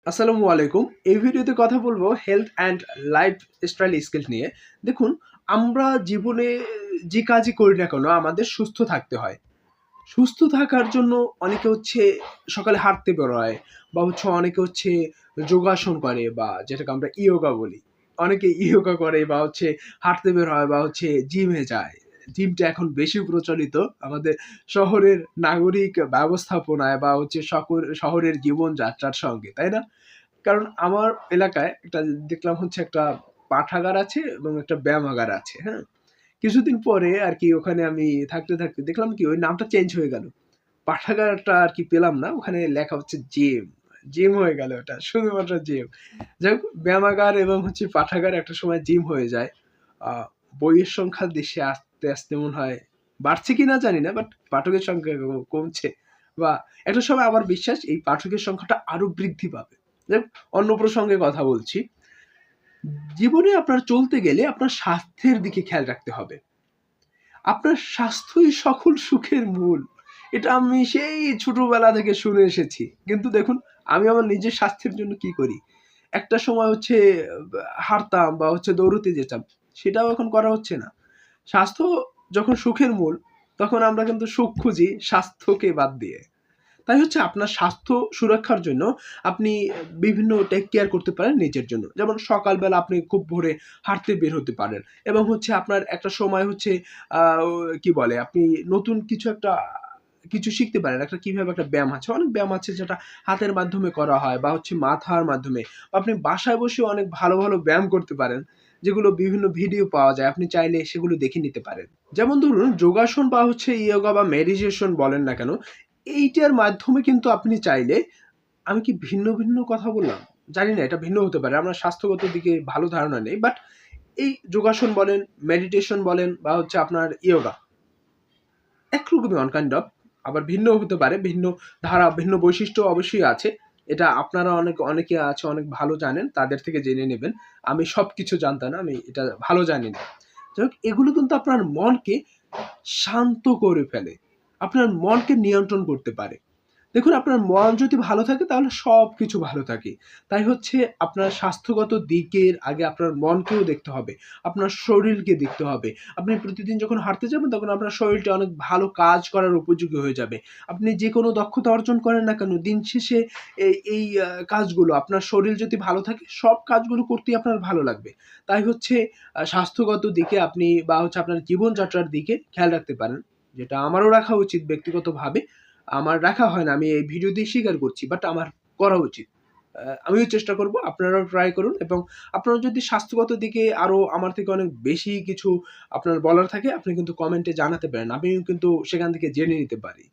আসসালামু আলাইকুম। এই ভিডিওতে কথা বলবো হেলথ অ্যান্ড লাইফস্টাইল স্কিল নিয়ে। দেখুন, আমরা জীবনে যে কাজই করি না কেন আমাদের সুস্থ থাকতে হয়। সুস্থ থাকার জন্য অনেকে সকালে হাঁটতে বেরোয় বা অনেকে যোগাসন করে বা যেটাকে আমরা ইয়োগা বলি। অনেকে ইয়োগা করে বা হাঁটতে বের হয় বা জিমে যায়। জিমটা এখন বেশি প্রচলিত আমাদের শহরের নাগরিক ব্যবস্থাপনায় বা শহরের জীবনযাত্রার সঙ্গে, তাই না? কারণ আমার এলাকায় দেখলাম একটা পাঠাগার আছে এবং একটা ব্যায়ামাগার আছে, হ্যাঁ? কিছুদিন পরে আরকি ওখানে আমি থাকতে দেখলাম কি ওই নামটা চেঞ্জ হয়ে গেল। পাঠাগারটা আরকি পেলাম না। ওখানে লেখা হচ্ছে জিম। জিম হয়ে গেল ওটা। শুধুমাত্র জিম। যাই হোক, ব্যায়ামাগার এবং পাঠাগার একটা সময় জিম হয়ে যায়। আ বইয়ের সংখ্যা দেশে আস্তে মনে হয় বাড়ছে কিনা জানি না। বাট পাঠকের সংখ্যা কমছে। বা একটা সময় আমার বিশ্বাস এই পাঠকের সংখ্যাটা আরো বৃদ্ধি পাবে। যাই হোক, অন্য প্রসঙ্গে কথা বলছি। জীবনে আপনার চলতে গেলে আপনার স্বাস্থ্যের দিকে খেয়াল রাখতে হবে। আপনার স্বাস্থ্যই সকল সুখের মূল। এটা আমি সেই ছোটবেলা থেকে শুনে এসেছি। কিন্তু দেখুন, আমি আমার নিজের স্বাস্থ্যের জন্য কি করি? একটা সময় হাঁটতাম বা দৌড়তে যেতাম। সেটাও এখন করা হচ্ছে না। স্বাস্থ্য যখন সুখের মূল, তখন আমরা কিন্তু সুখ খুঁজি স্বাস্থ্যকে বাদ দিয়ে। তাই আপনার স্বাস্থ্য সুরক্ষার জন্য আপনি বিভিন্ন টেক কেয়ার করতে পারেন নিজের জন্য। যেমন সকালবেলা আপনি খুব ভোরে হাঁটতে বের হতে পারেন এবং আপনার একটা সময় আ কি বলে? আপনি নতুন কিছু শিখতে পারেন। কিভাবে একটা ব্যায়াম আছে। অনেক ব্যায়াম আছে যেটা হাতের মাধ্যমে করা হয় বা মাথার মাধ্যমে। আপনি বাসায় বসেও অনেক ভালো ব্যায়াম করতে পারেন। যেগুলো বিভিন্ন ভিডিও পাওয়া যায়। আপনি চাইলে সেগুলো দেখে নিতে পারেন। যেমন ধরুন যোগাসন বা ইয়োগা বা মেডিটেশন বলেন না কেন, এইটার মাধ্যমে কিন্তু আপনি চাইলে আমি কি ভিন্ন কথা বললাম? জানি না, এটা ভিন্ন হতে পারে। আমার স্বাস্থ্যগত দিকে ভালো ধারণা নেই। বাট এই যোগাসন বলেন, মেডিটেশন বলেন বা আপনার ইয়োগা একরকমই কাইন্ড অফ। আবার ভিন্নও হতে পারে। ভিন্ন ধারা, ভিন্ন বৈশিষ্ট্য অবশ্যই আছে। এটা আপনারা অনেকে আছে অনেক ভালো জানেন। তাদের থেকে জেনে নেবেন। আমি সবকিছু জানতাম না। আমি এটা ভালো জানি না। যাই হোক, এগুলো কিন্তু আপনার মনকে শান্ত করে ফেলে। আপনার মনকে নিয়ন্ত্রণ করতে পারে। দেখুন, আপনার মন যদি ভালো থাকে তাহলে সবকিছু ভালো থাকে। তাই আপনার স্বাস্থ্যগত দিকের আগে আপনার মনকেও দেখতে হবে। আপনার শরীরকে দেখতে হবে। আপনি প্রতিদিন যখন হাঁটতে যাবেন তখন আপনার শরীরটা অনেক ভালো কাজ করার উপযোগী হয়ে যাবে। আপনি যেকোনো দক্ষতা অর্জন করেন না কেন, দিন শেষে এই কাজগুলো আপনার শরীর যদি ভালো থাকে সব কাজগুলো করতেই আপনার ভালো লাগবে। তাই স্বাস্থ্যগত দিকে আপনি বা আপনার জীবনযাত্রার দিকে খেয়াল রাখতে পারেন। যেটা আমারও রাখা উচিত ব্যক্তিগতভাবে। আমার রাখা হয় না। আমি এই ভিডিও দিয়ে স্বীকার করছি। বাট আমার করা উচিত। আমিও চেষ্টা করব, আপনারাও ট্রাই করুন এবং আপনারা যদি স্বাস্থ্যগত দিকে আরো আমার থেকে অনেক বেশি কিছু আপনার বলার থাকে, আপনি কিন্তু কমেন্টে জানাতে পারেন। আমিও কিন্তু সেখান থেকে জেনে নিতে পারি।